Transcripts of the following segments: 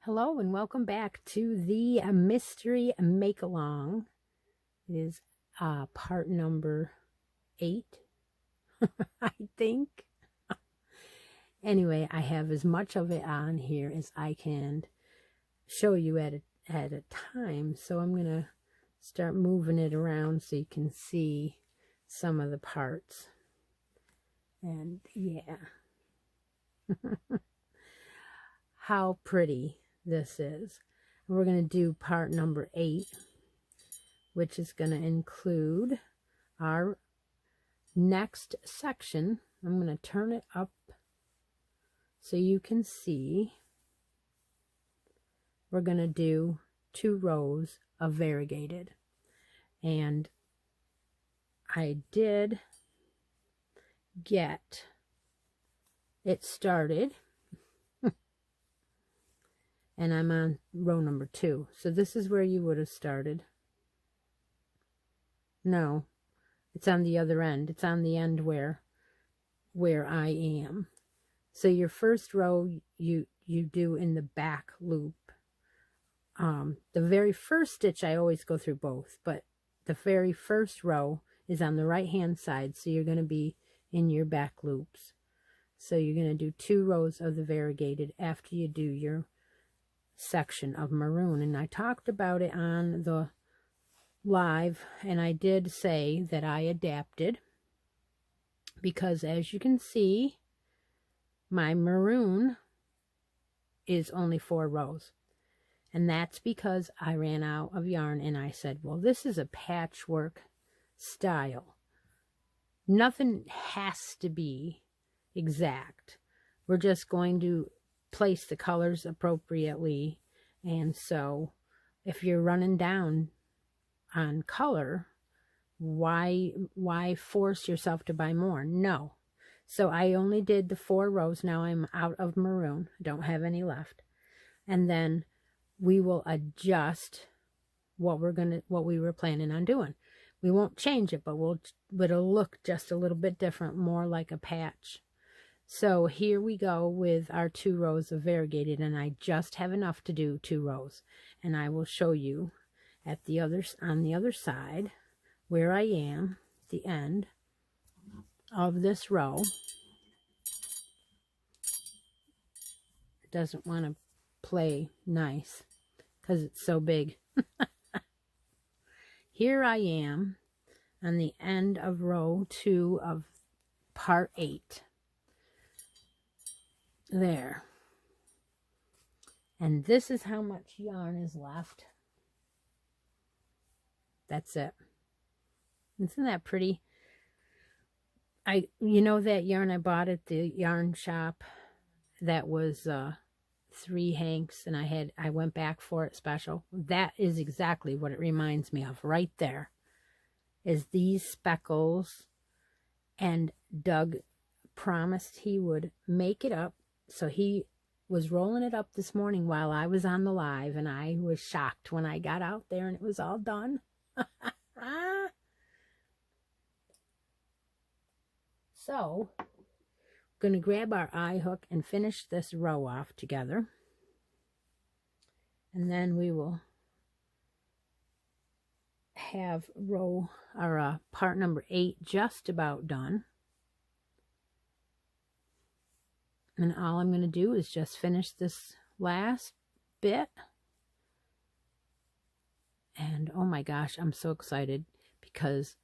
Hello and welcome back to the mystery make-along. It is part number 8, I think. Anyway, I have as much of it on here as I can show you at a time. So I'm going to start moving it around so you can see some of the parts. And yeah. How pretty this is. We're going to do part number 8, which is going to include our next section. I'm going to turn it up so you can see. We're going to do 2 rows of variegated, and I did get it started. And I'm on row number 2. So this is where you would have started. No, it's on the other end. It's on the end where I am. So your first row you do in the back loop. The very first stitch I always go through both, but the very first row is on the right hand side, so you're going to be in your back loops. So you're going to do 2 rows of the variegated after you do your section of maroon, and I talked about it on the live, and I did say that I adapted because, as you can see, my maroon is only 4 rows, and that's because I ran out of yarn, and I said, well, this is a patchwork style. Nothing has to be exact. We're just going to place the colors appropriately, and so if you're running down on color, why force yourself to buy more? No. So I only did the 4 rows. Now I'm out of maroon, don't have any left, and then we will adjust what we were planning on doing. We won't change it, but it'll look just a little bit different, more like a patch. So here we go with our 2 rows of variegated, and I just have enough to do 2 rows, and I will show you on the other side where I am at the end of this row. It doesn't want to play nice because it's so big. Here I am on the end of row 2 of part 8. There. And this is how much yarn is left. That's it. Isn't that pretty? You know that yarn I bought at the yarn shop that was 3 hanks, and I went back for it special? That is exactly what it reminds me of right there, is these speckles. And Doug promised he would make it up. So he was rolling it up this morning while I was on the live, and I was shocked when I got out there and it was all done. So, I'm going to grab our eye hook and finish this row off together. And then we will have row or part number 8 just about done. And all I'm going to do is just finish this last bit. And oh my gosh, I'm so excited because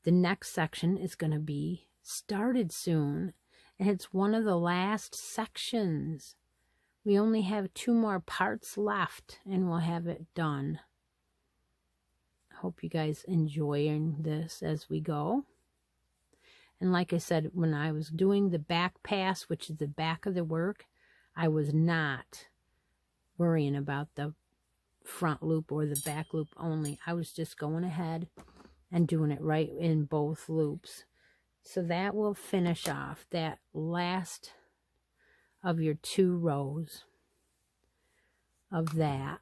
the next section is going to be started soon. And it's one of the last sections. We only have 2 more parts left and we'll have it done. Hope you guys enjoying this as we go. And like I said, when I was doing the back pass, which is the back of the work, I was not worrying about the front loop or the back loop only. I was just going ahead and doing it right in both loops. So that will finish off that last of your 2 rows of that.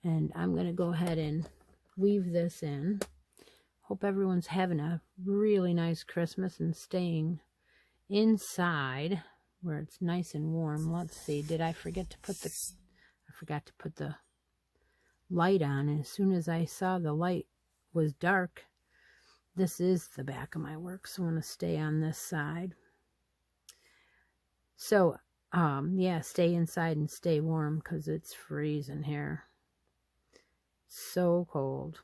And I'm going to go ahead and weave this in. Hope everyone's having a really nice Christmas and staying inside where it's nice and warm. Let's see, did I forget to put the light on? And as soon as I saw the light was dark, this is the back of my work, so I want to stay on this side. So, yeah, stay inside and stay warm because it's freezing here. So cold.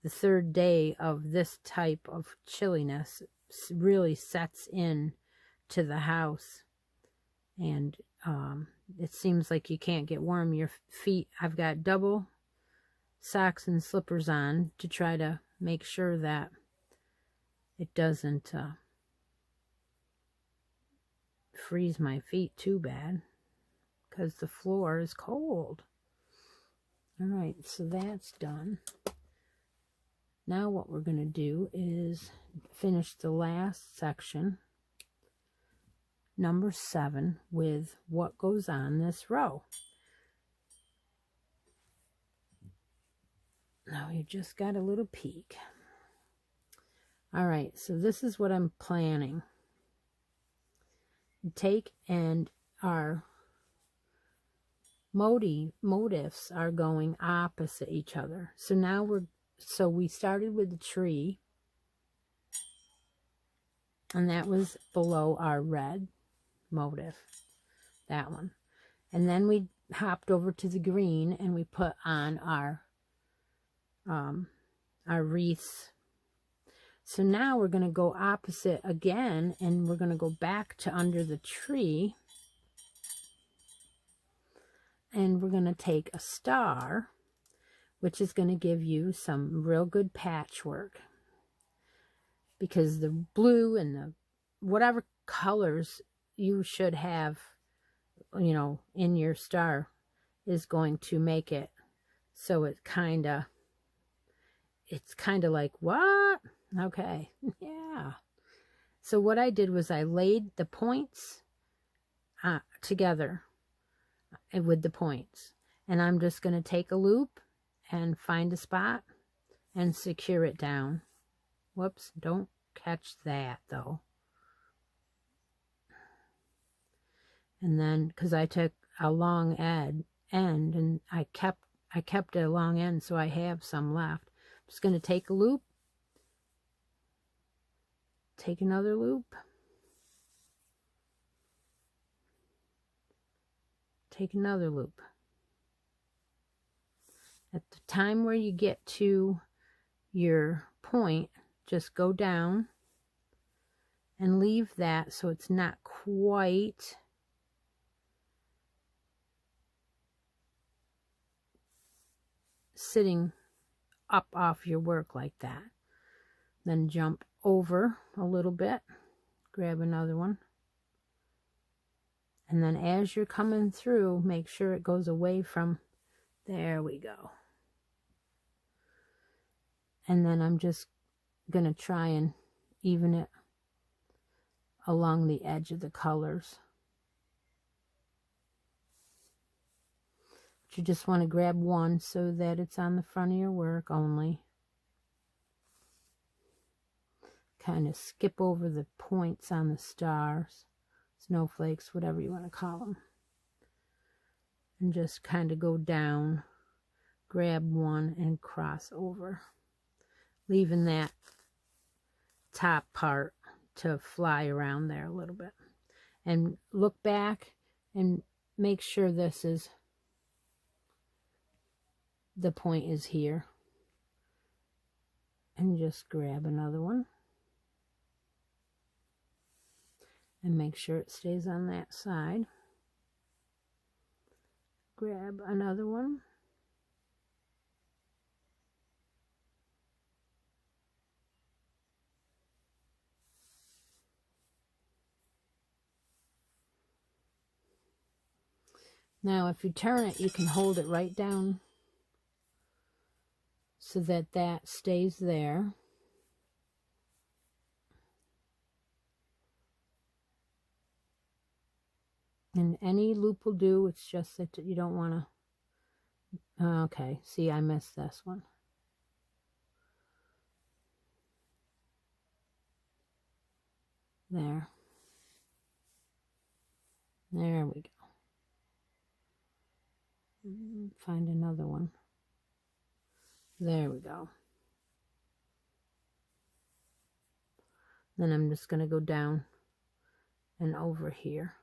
The 3rd day of this type of chilliness really sets in to the house. And it seems like you can't get warm. Your feet, I've got double socks and slippers on to try to make sure that it doesn't freeze my feet too bad because the floor is cold. All right, so that's done. Now what we're going to do is finish the last section, number 7, with what goes on this row. Now you just got a little peek. All right, so this is what I'm planning. Take and our motifs are going opposite each other. So now we started with the tree, and that was below our red motif, that one. And then we hopped over to the green and we put on our wreaths. So now we're going to go opposite again, and we're going to go back to under the tree, and we're going to take a star, which is going to give you some real good patchwork, because the blue and the whatever colors you should have, you know, in your star is going to make it so it's kind of like, what? Okay, yeah. So what I did was I laid the points together with the points, and I'm just going to take a loop and find a spot and secure it down. Whoops, don't catch that though. And then, because I took a long end and I kept a long end, so I have some left. I'm just going to take a loop, take another loop, take another loop. At the time where you get to your point, just go down and leave that so it's not quite sitting up off your work like that. Then jump over a little bit, grab another one, and then as you're coming through, make sure it goes away from, there we go. And then I'm just going to try and even it along the edge of the colors. But you just want to grab one so that it's on the front of your work only. Kind of skip over the points on the stars, snowflakes, whatever you want to call them. And just kind of go down grab one and cross over, leaving that top part to fly around there a little bit. And look back and make sure this is, the point is here. And just grab another one. And make sure it stays on that side. Grab another one. Now if you turn it, you can hold it right down so that that stays there. And any loop will do, it's just that you don't want to, okay, see, I missed this one. There. There we go. Find another one. There we go. Then I'm just going to go down and over here.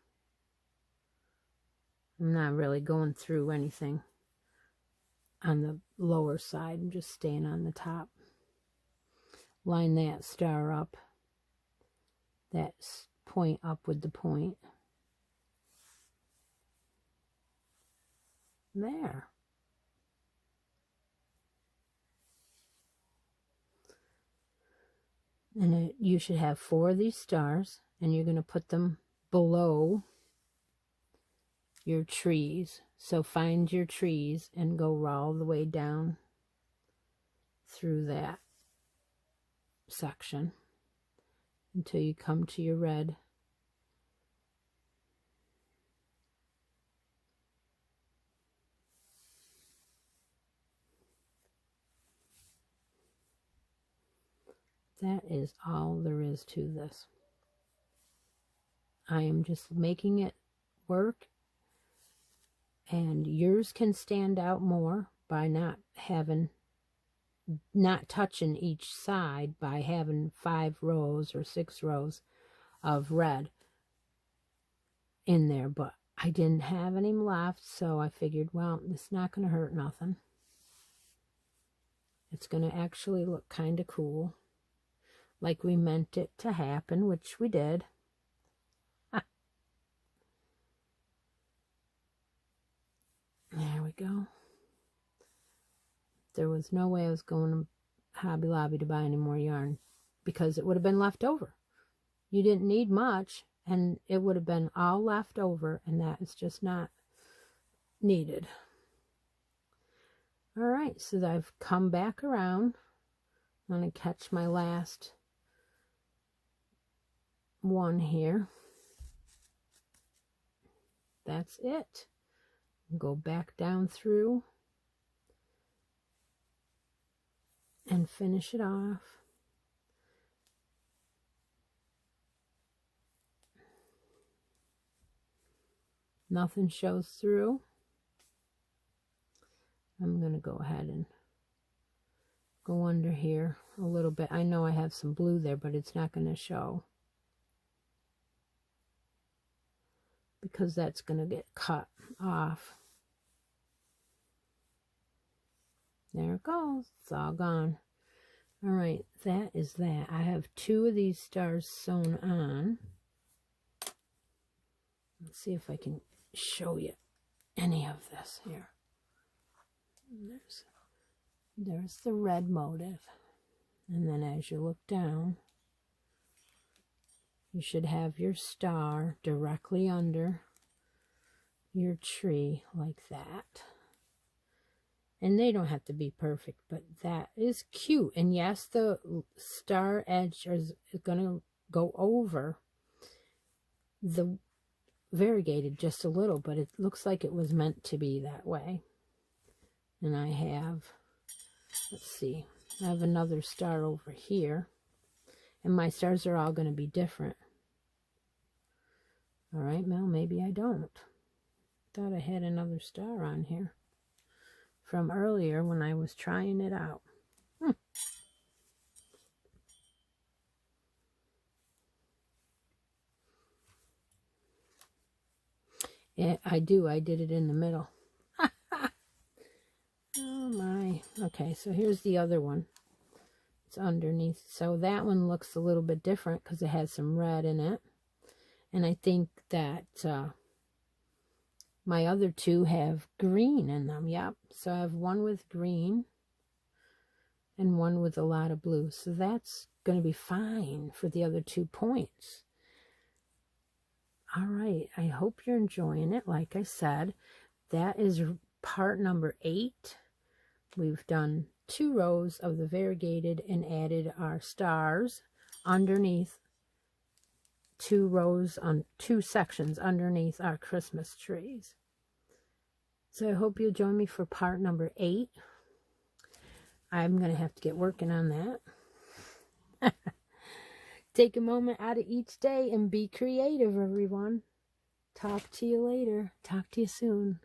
I'm not really going through anything on the lower side. I'm just staying on the top. Line that star up. That point up with the point. There. And you should have 4 of these stars, and you're going to put them below your trees. So find your trees and go all the way down through that section until you come to your red. That is all there is to this. I am just making it work, and yours can stand out more by not touching each side, by having 5 rows or 6 rows of red in there. But I didn't have any left, so I figured, well, it's not going to hurt nothing. It's going to actually look kind of cool, like we meant it to happen, which we did. There we go. There was no way I was going to Hobby Lobby to buy any more yarn, because it would have been left over. You didn't need much, and it would have been all left over, and that is just not needed. All right, so I've come back around. I'm going to catch my last one here. That's it. Go back down through and finish it off. Nothing shows through. I'm going to go ahead and go under here a little bit. I know I have some blue there, but it's not going to show, because that's going to get cut off. There it goes. It's all gone. All right, that is that. I have 2 of these stars sewn on. Let's see if I can show you any of this here. There's the red motif. And then as you look down, you should have your star directly under your tree like that. And they don't have to be perfect, but that is cute. And yes, the star edge is going to go over the variegated just a little, but it looks like it was meant to be that way. And I have, let's see, I have another star over here. And my stars are all going to be different. All right, well, maybe I don't. Thought I had another star on here. from earlier when I was trying it out. Yeah, I did it in the middle. Oh my. Okay, so here's the other one. It's underneath. So that one looks a little bit different because it has some red in it. And I think that my other two have green in them. Yep. So I have one with green and one with a lot of blue. So that's going to be fine for the other 2 points. All right. I hope you're enjoying it. Like I said, that is part number 8. We've done 2 rows of the variegated and added our stars underneath 2 rows on 2 sections underneath our Christmas trees. So I hope you'll join me for part number 8. I'm going to have to get working on that. Take a moment out of each day and be creative, everyone. Talk to you later. Talk to you soon.